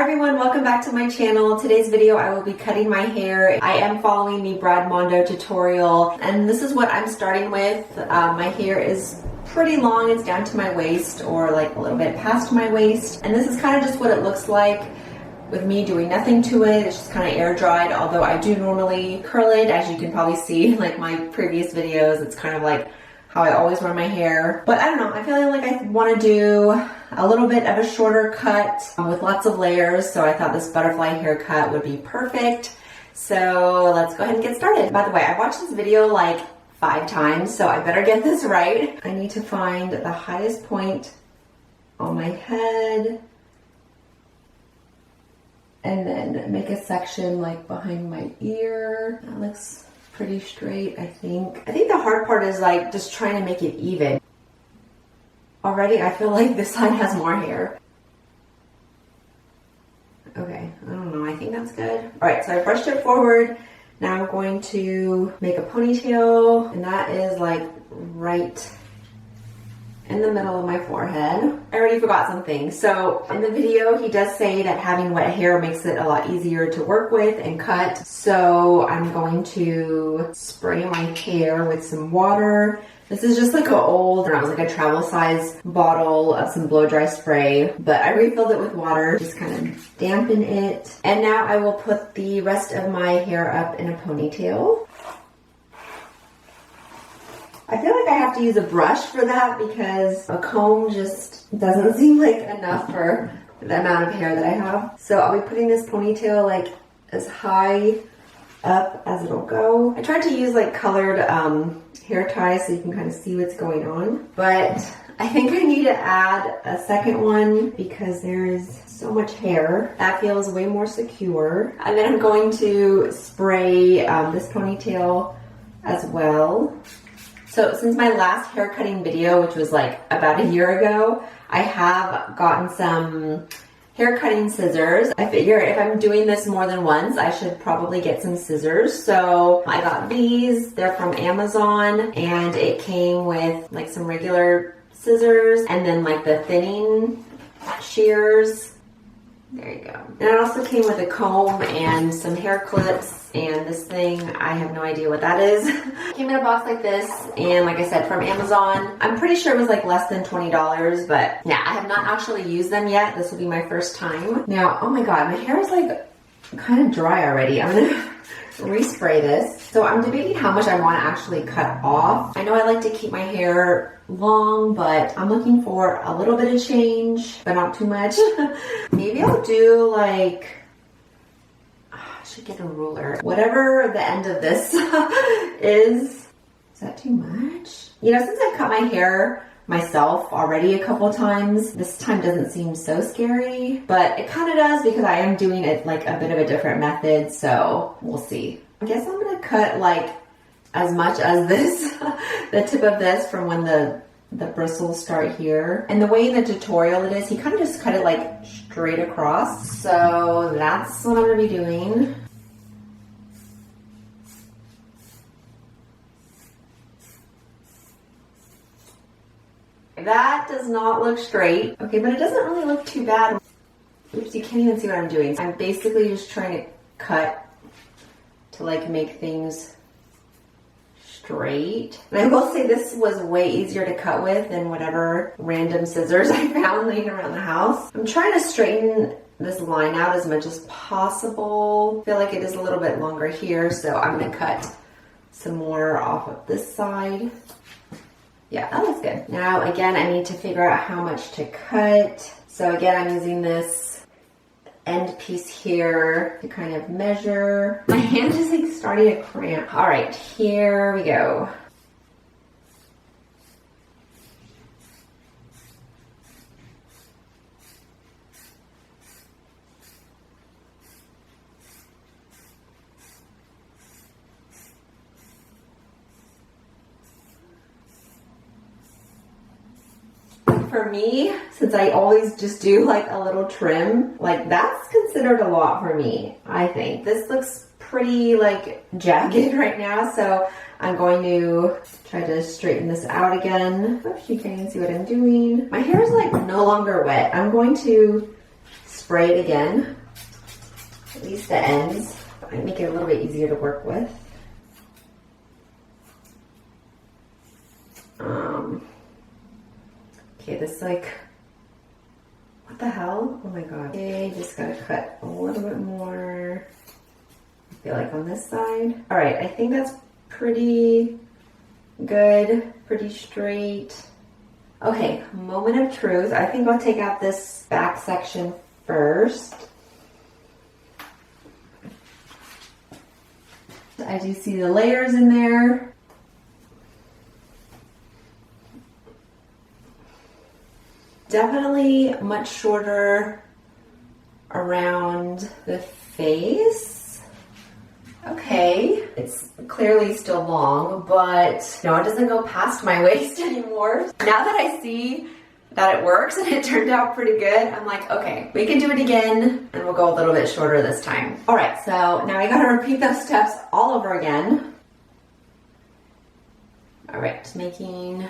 Hi everyone, welcome back to my channel. Today's video I will be cutting my hair. I am following the Brad Mondo tutorial and this is what I'm starting with. My hair is pretty long, it's down to my waist or like a little bit past my waist, and this is kind of just what it looks like with me doing nothing to it. It's just kind of air dried, although I do normally curl it, as you can probably see like my previous videos. It's kind of like how I always wear my hair. But I don't know, I feel like I want to do a little bit of a shorter cut with lots of layers, so I thought this butterfly haircut would be perfect. So let's go ahead and get started. By the way, I watched this video like 5 times, so I better get this right. I need to find the highest point on my head and then make a section like behind my ear. That looks pretty straight, I think. I think the hard part is like just trying to make it even. Already I feel like this side has more hair. Okay, I don't know, I think that's good. All right, so I brushed it forward. Now I'm going to make a ponytail, and that is like right in the middle of my forehead. I already forgot something. So in the video, he does say that having wet hair makes it a lot easier to work with and cut. So I'm going to spray my hair with some water. This is just like an old, it was like a travel size bottle of some blow dry spray, but I refilled it with water, just kind of dampen it. And now I will put the rest of my hair up in a ponytail. I feel like I have to use a brush for that because a comb just doesn't seem like enough for the amount of hair that I have. So I'll be putting this ponytail like as high up as it'll go. I tried to use like colored hair ties so you can kind of see what's going on, but I think I need to add a second one because there is so much hair. That feels way more secure. And then I'm going to spray this ponytail as well. So since my last hair cutting video, which was like about a year ago, I have gotten some hair cutting scissors. I figure if I'm doing this more than once, I should probably get some scissors. So I got these, they're from Amazon, and it came with like some regular scissors and then like the thinning shears. There you go. And it also came with a comb and some hair clips and this thing, I have no idea what that is. Came in a box like this, and like I said, from Amazon. I'm pretty sure it was like less than $20, but yeah, I have not actually used them yet. This will be my first time. Now, oh my God, my hair is like kind of dry already. I'm gonna respray this. So I'm debating how much I want to actually cut off. I know I like to keep my hair long, but I'm looking for a little bit of change, but not too much. Maybe I'll do like, I should get a ruler. Whatever the end of this is that too much? You know, since I've cut my hair myself already a couple times, this time doesn't seem so scary, but it kind of does because I am doing it like a bit of a different method, so we'll see. I guess I'm gonna cut like as much as this, the tip of this from when the bristles start here. And the way in the tutorial it is, he kind of just cut it like straight across. So that's what I'm gonna be doing. That does not look straight. Okay, but it doesn't really look too bad. Oops, you can't even see what I'm doing. I'm basically just trying to cut to like make things straight. And I will say this was way easier to cut with than whatever random scissors I found laying around the house. I'm trying to straighten this line out as much as possible. I feel like it is a little bit longer here, so I'm gonna cut some more off of this side. Yeah, that looks good. Now, again, I need to figure out how much to cut. So again, I'm using this end piece here to kind of measure. My hand is like starting to cramp. All right, here we go. For me, since I always just do like a little trim, like that's considered a lot for me, I think. This looks pretty like jagged right now, so I'm going to try to straighten this out again. Oops, you can't even see what I'm doing. My hair is like no longer wet. I'm going to spray it again, at least the ends. I make it a little bit easier to work with. Okay, this like, what the hell? Oh my god. Okay, just gotta cut a little bit more. I feel like on this side. All right, I think that's pretty good, pretty straight. Okay, moment of truth. I think I'll take out this back section first. I do see the layers in there. Definitely much shorter around the face. Okay, it's clearly still long, but no, it doesn't go past my waist anymore. Now that I see that it works and it turned out pretty good, I'm like, okay, we can do it again and we'll go a little bit shorter this time. All right, so now I gotta repeat those steps all over again. All right, making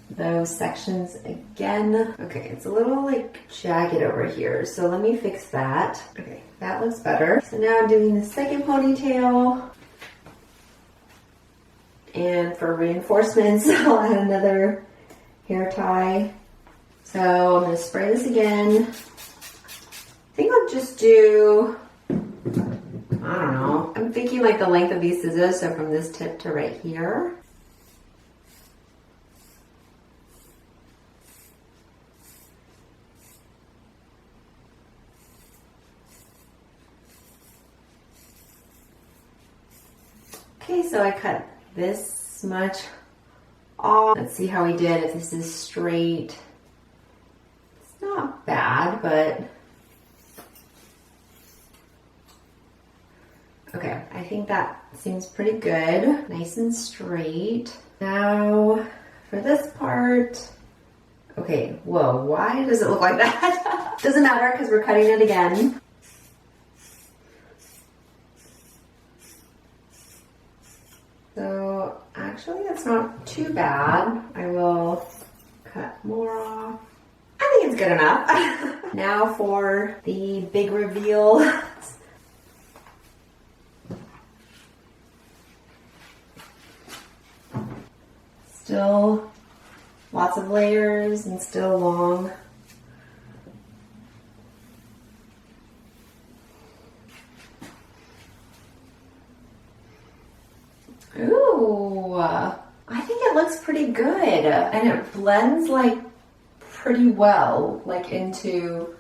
those sections again. Okay, it's a little like jagged over here, so let me fix that. Okay, that looks better. So now I'm doing the second ponytail. And for reinforcements, I'll add another hair tie. So I'm gonna spray this again. I think I'll just do, I don't know. I'm thinking like the length of these scissors, so from this tip to right here. Okay, so I cut this much off. Let's see how we did, if this is straight. It's not bad, but okay, I think that seems pretty good. Nice and straight. Now for this part, okay, whoa, why does it look like that? Doesn't matter because we're cutting it again. So actually that's not too bad. I will cut more off. I think it's good enough. Now for the big reveal. Still lots of layers and still long. Ooh, I think it looks pretty good, and it blends like pretty well, like into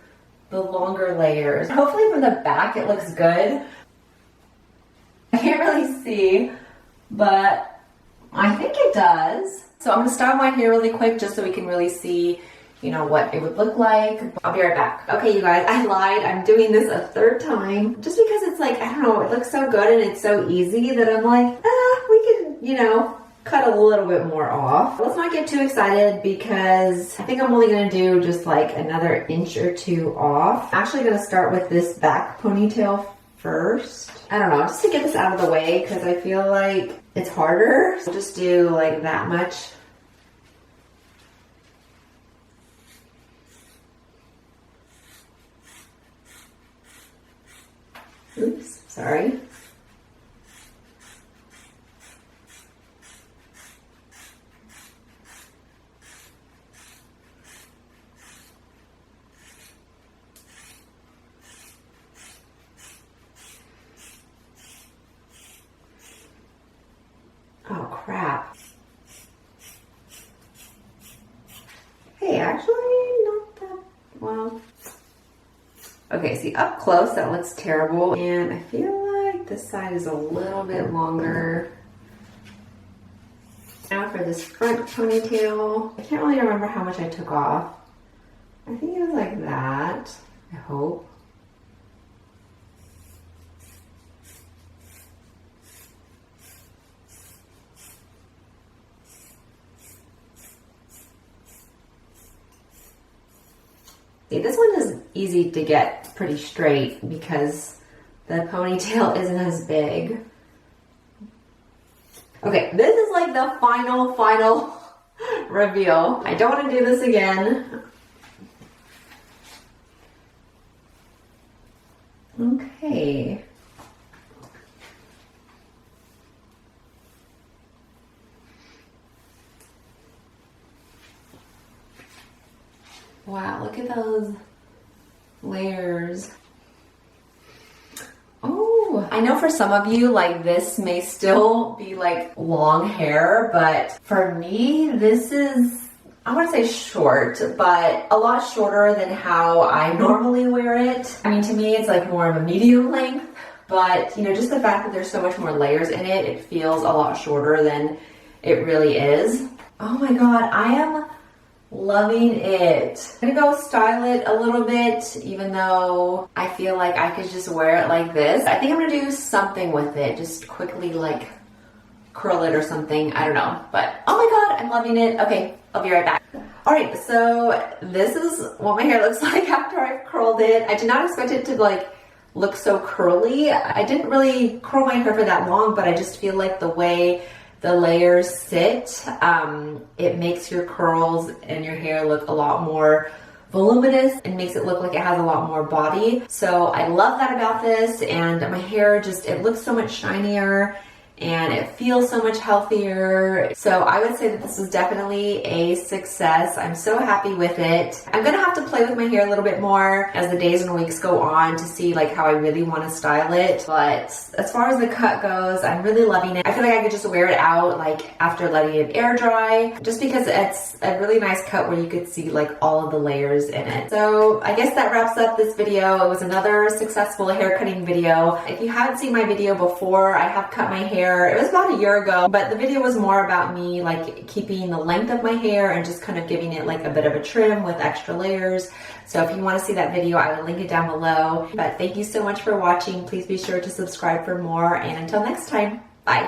the longer layers. Hopefully from the back it looks good. I can't really see, but I think it does. So I'm gonna style my hair really quick just so we can really see, you know, what it would look like. I'll be right back. Okay, you guys, I lied. I'm doing this a third time just because it's like, I don't know, it looks so good and it's so easy that I'm like, we can, you know, cut a little bit more off. Let's not get too excited because I think I'm only gonna do just like another inch or two off. I'm actually gonna start with this back ponytail first. I don't know, just to get this out of the way because I feel like it's harder. So just do like that much. Oops, sorry. Oh crap. Hey, actually not that well. Okay, see up close that looks terrible, and I feel like this side is a little bit longer. Now for this front ponytail, I can't really remember how much I took off. I think it was like that, I hope. See, this one is easy to get pretty straight because the ponytail isn't as big. Okay, this is like the final reveal. I don't want to do this again. Okay. Wow, look at those layers. Oh, I know for some of you, like this may still be like long hair, but for me, this is, I want to say short, but a lot shorter than how I normally wear it. I mean, to me, it's like more of a medium length, but you know, just the fact that there's so much more layers in it, it feels a lot shorter than it really is. Oh my God, I am loving it. I'm gonna go style it a little bit, even though I feel like I could just wear it like this. I think I'm gonna do something with it, just quickly like curl it or something. I don't know, but oh my God, I'm loving it. Okay, I'll be right back. All right, so this is what my hair looks like after I've curled it. I did not expect it to like look so curly. I didn't really curl my hair for that long, but I just feel like the way the layers sit, it makes your curls and your hair look a lot more voluminous and makes it look like it has a lot more body. So I love that about this, and my hair just, it looks so much shinier and it feels so much healthier. So I would say that this is definitely a success. I'm so happy with it. I'm gonna have to play with my hair a little bit more as the days and weeks go on to see like how I really want to style it. But as far as the cut goes, I'm really loving it. I feel like I could just wear it out like after letting it air dry, just because it's a really nice cut where you could see like all of the layers in it. So I guess that wraps up this video. It was another successful hair cutting video. If you haven't seen my video before, I have cut my hair. It was about a year ago, but the video was more about me like keeping the length of my hair and just kind of giving it like a bit of a trim with extra layers. So if you want to see that video, I will link it down below. But thank you so much for watching. Please be sure to subscribe for more, and until next time.